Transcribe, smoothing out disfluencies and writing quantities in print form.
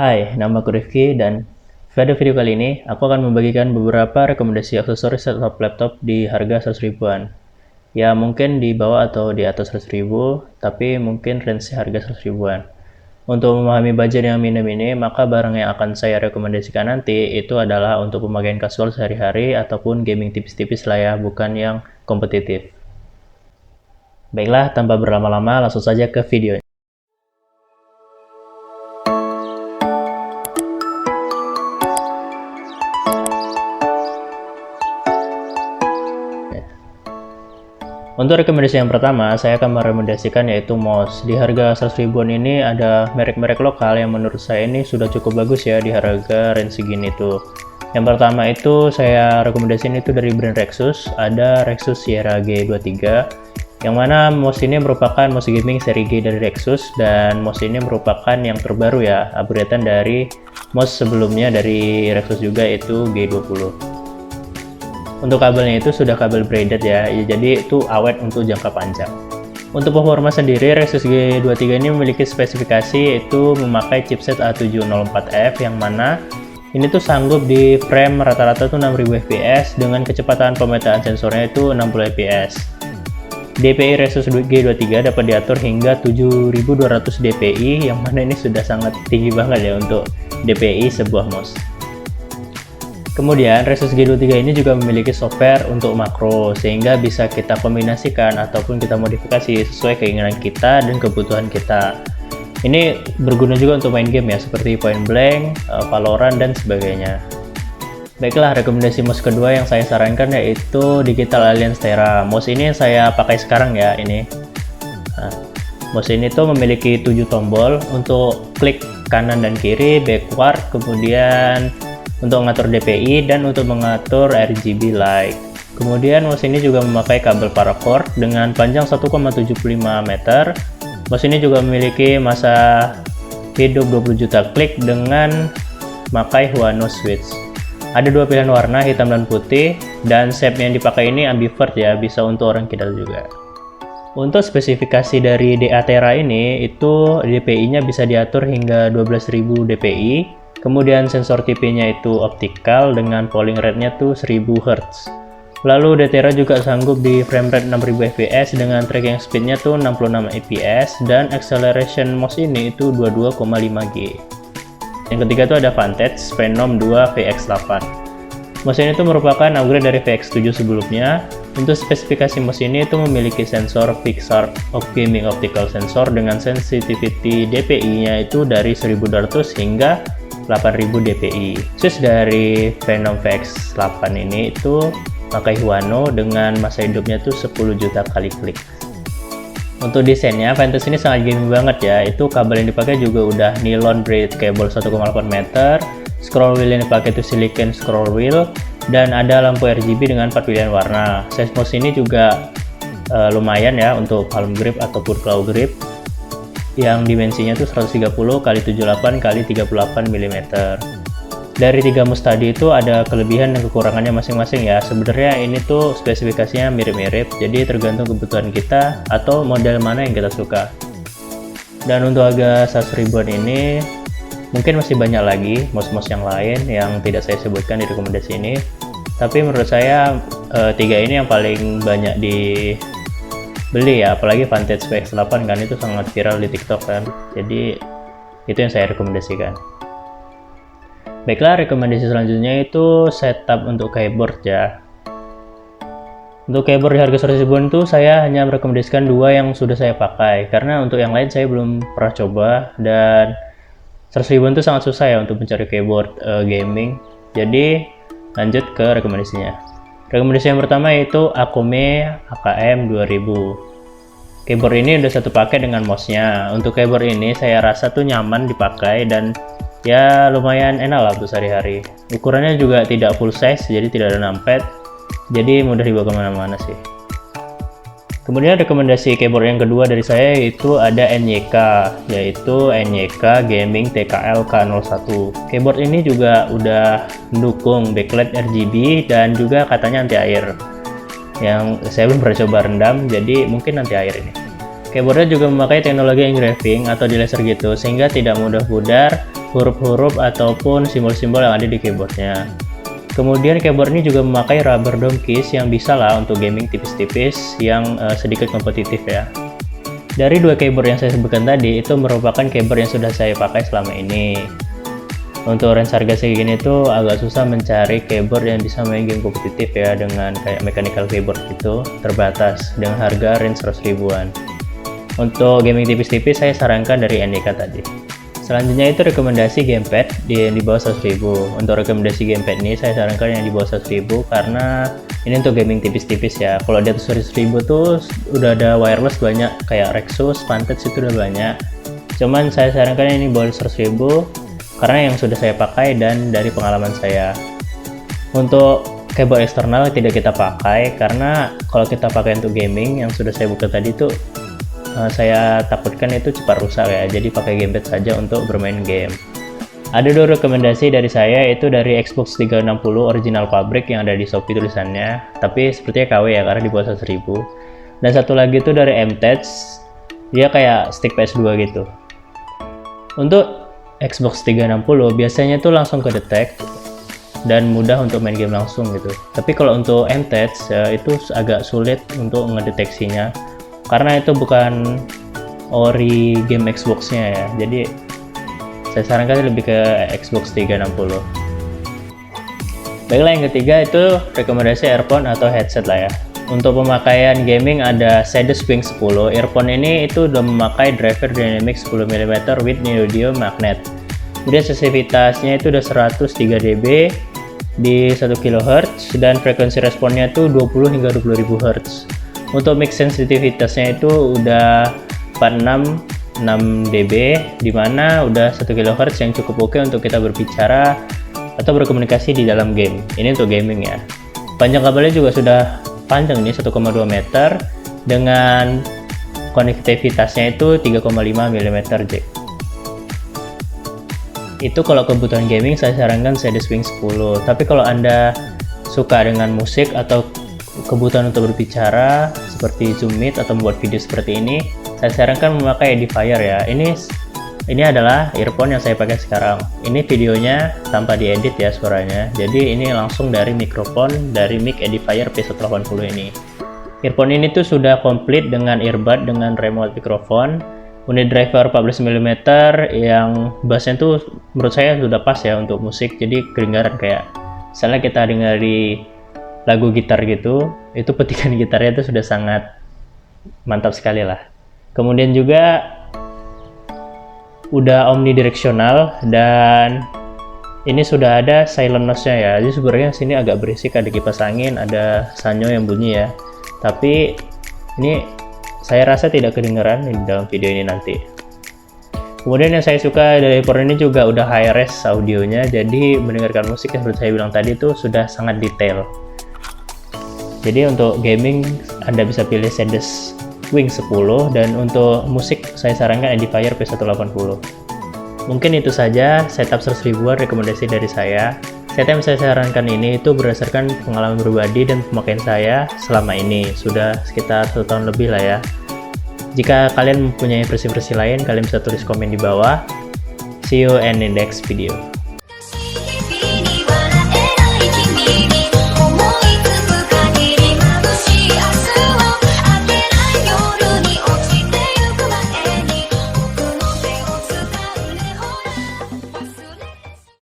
Hai, nama aku Rifki dan pada video kali ini aku akan membagikan beberapa rekomendasi aksesoris setup laptop di harga 100 ribuan. Ya mungkin di bawah atau di atas 100 ribu, tapi mungkin range harga 100 ribuan. Untuk memahami budget yang minim ini, maka barang yang akan saya rekomendasikan nanti itu adalah untuk pemakaian kasual sehari-hari ataupun gaming tipis-tipis lah ya, bukan yang kompetitif. Baiklah, tanpa berlama-lama langsung saja ke video. Untuk rekomendasi yang pertama, saya akan merekomendasikan yaitu mouse. Di harga 100 ribuan ini ada merek-merek lokal yang menurut saya ini sudah cukup bagus ya di harga range segini tuh. Yang pertama itu saya rekomendasiin itu dari brand Rexus, ada Rexus Sierra G23, yang mana mouse ini merupakan mouse gaming seri G dari Rexus, dan mouse ini merupakan yang terbaru ya, upgradean dari mouse sebelumnya dari Rexus juga, itu G20. Untuk kabelnya itu sudah kabel braided ya, jadi itu awet untuk jangka panjang. Untuk performa sendiri, Rexus G23 ini memiliki spesifikasi yaitu memakai chipset A704F, yang mana ini tuh sanggup di frame rata-rata tuh 6000 fps dengan kecepatan pemetaan sensornya itu 60 fps. DPI Rexus G23 dapat diatur hingga 7200 dpi, yang mana ini sudah sangat tinggi banget ya untuk DPI sebuah mouse. Kemudian Rexus G23 ini juga memiliki software untuk makro, sehingga bisa kita kombinasikan ataupun kita modifikasi sesuai keinginan kita dan kebutuhan kita. Ini berguna juga untuk main game ya, seperti Point Blank, Valorant, dan sebagainya. Baiklah, rekomendasi mouse kedua yang saya sarankan yaitu Digital Alliance Terra. Mouse ini yang saya pakai sekarang ya, ini. Mouse ini tuh memiliki 7 tombol untuk klik kanan dan kiri, backward, kemudian untuk mengatur DPI dan untuk mengatur RGB light. Kemudian mouse ini juga memakai kabel paracord dengan panjang 1,75 meter. Mouse ini juga memiliki masa hidup 20 juta klik dengan memakai Huano switch. Ada dua pilihan warna, hitam dan putih, dan shape yang dipakai ini ambivert ya, bisa untuk orang kidal juga. Untuk spesifikasi dari DA Terra ini, itu DPI-nya bisa diatur hingga 12.000 dpi. Kemudian sensor TP-nya itu optikal dengan polling rate-nya tuh 1000 Hz. Lalu Terra juga sanggup di frame rate 6000 fps dengan tracking speed-nya tuh 66 fps, dan acceleration mouse ini itu 22,5G. Yang ketiga tuh ada Vantage Phenom 2 VX8. Mouse ini tuh merupakan upgrade dari VX7 sebelumnya. Untuk spesifikasi mouse ini itu memiliki sensor Pixar Gaming Optical Sensor dengan sensitivity DPI-nya itu dari 1200 hingga 8000 dpi. Switch dari Phenom VX8 ini itu pakai Huano dengan masa hidupnya tuh 10 juta kali klik. Untuk desainnya, Vantage ini sangat gaming banget ya. Itu kabel yang dipakai juga udah nylon braid cable 1,8 meter. Scroll wheel yang dipakai itu silicon scroll wheel, dan ada lampu RGB dengan 4 pilihan warna. Size mouse ini juga lumayan ya untuk palm grip ataupun claw grip, yang dimensinya tuh 130 x 78 x 38 mm. Dari 3 mouse tadi itu ada kelebihan dan kekurangannya masing-masing ya. Sebenarnya ini tuh spesifikasinya mirip-mirip, jadi tergantung kebutuhan kita atau model mana yang kita suka. Dan untuk harga 100 ribuan ini mungkin masih banyak lagi mouse-mouse yang lain yang tidak saya sebutkan di rekomendasi ini, tapi menurut saya 3 ini yang paling banyak dibeli ya, apalagi Vantage VX8 kan, itu sangat viral di TikTok kan, jadi itu yang saya rekomendasikan. Baiklah, rekomendasi selanjutnya itu setup untuk keyboard ya. Untuk keyboard di harga 100 ribuan itu saya hanya merekomendasikan 2 yang sudah saya pakai, karena untuk yang lain saya belum pernah coba, dan 100 ribuan itu sangat susah ya untuk mencari keyboard gaming. Jadi lanjut ke rekomendasinya. Rekomendasi yang pertama yaitu Akome AKM 2000. Keyboard ini udah satu paket dengan mouse-nya. Untuk keyboard ini saya rasa tuh nyaman dipakai dan ya lumayan enak lah untuk sehari-hari. Ukurannya juga tidak full size, jadi tidak ada numpad, jadi mudah dibawa kemana-mana sih. Kemudian rekomendasi keyboard yang kedua dari saya yaitu ada NYK, yaitu NYK Gaming TKL K01. Keyboard ini juga udah mendukung backlight RGB dan juga katanya anti air, yang saya belum pernah coba rendam, jadi mungkin anti air ini. Keyboardnya juga memakai teknologi engraving atau di laser gitu, sehingga tidak mudah pudar huruf-huruf ataupun simbol-simbol yang ada di keyboardnya. Kemudian keyboard ini juga memakai rubber dome keys yang bisa lah untuk gaming tipis-tipis yang sedikit kompetitif ya. Dari dua keyboard yang saya sebutkan tadi, itu merupakan keyboard yang sudah saya pakai selama ini. Untuk range harga segini tuh agak susah mencari keyboard yang bisa main game kompetitif ya, dengan kayak mechanical keyboard gitu, terbatas dengan harga range 100 ribuan. Untuk gaming tipis-tipis saya sarankan dari NDK tadi. Selanjutnya itu rekomendasi gamepad di bawah 100 ribu. Untuk rekomendasi gamepad ini saya sarankan yang di bawah 100 ribu karena ini untuk gaming tipis-tipis ya. Kalau di atas 100 ribu tuh udah ada wireless banyak, kayak Rexus, Vantage itu udah banyak. Cuman saya sarankan yang ini bawah 100 ribu karena yang sudah saya pakai dan dari pengalaman saya. Untuk keyboard eksternal tidak kita pakai karena kalau kita pakai untuk gaming yang sudah saya buka tadi tuh saya takutkan itu cepat rusak ya, jadi pakai gamepad saja untuk bermain game. Ada dua rekomendasi dari saya, itu dari Xbox 360 original pabrik yang ada di Shopee tulisannya, tapi sepertinya KW ya karena di bawah 100 ribu. Dan satu lagi itu dari MTech, dia kayak stick PS2 gitu. Untuk Xbox 360 biasanya tuh langsung kedetek dan mudah untuk main game langsung gitu. Tapi kalau untuk MTech ya, itu agak sulit untuk ngedeteksinya karena itu bukan ori game Xbox-nya ya, jadi saya sarankan lebih ke Xbox 360. Baiklah, yang ketiga itu rekomendasi earphone atau headset lah ya. Untuk pemakaian gaming ada Sedes Wing 10. Earphone ini itu udah memakai driver dynamic 10mm with neodymium magnet. Kemudian sensitivitasnya itu udah 103 dB di 1 kHz dan frekuensi responnya itu 20 hingga 20.000 Hz. Untuk mix sensitivitasnya itu udah 46 dB, dimana udah 1 kHz yang cukup oke untuk kita berbicara atau berkomunikasi di dalam game. Ini untuk gaming ya. Panjang kabelnya juga sudah panjang nih, 1,2 meter dengan konektivitasnya itu 3,5 mm jack. Itu kalau kebutuhan gaming saya sarankan Sedes Wing 10. Tapi kalau Anda suka dengan musik atau kebutuhan untuk berbicara seperti Zoom Meet atau membuat video seperti ini, saya sarankan memakai Edifier ya. Ini adalah earphone yang saya pakai sekarang. Ini videonya tanpa diedit ya suaranya. Jadi ini langsung dari mikrofon dari mic Edifier P180 ini. Earphone ini tuh sudah komplit dengan earbud dengan remote mikrofon, unit driver 14mm yang bassnya tuh menurut saya sudah pas ya untuk musik. Jadi kedengaran kayak misalnya kita dengar di lagu gitar gitu, itu petikan gitarnya itu sudah sangat mantap sekali lah. Kemudian juga udah omnidirectional dan ini sudah ada silent noise-nya ya. Jadi sebenarnya sini agak berisik, ada kipas angin, ada sanyo yang bunyi ya. Tapi ini saya rasa tidak kedengaran di dalam video ini nanti. Kemudian yang saya suka dari earphone ini juga udah high res audionya, jadi mendengarkan musik yang seperti saya bilang tadi itu sudah sangat detail. Jadi untuk gaming Anda bisa pilih Sedes Wing 10 dan untuk musik saya sarankan Edifier P180. Mungkin itu saja setup 100 ribuan rekomendasi dari saya. Setup yang saya sarankan ini itu berdasarkan pengalaman pribadi dan pemakaian saya selama ini. Sudah sekitar 1 tahun lebih lah ya. Jika kalian mempunyai versi-versi lain, kalian bisa tulis komen di bawah. See you in the next video.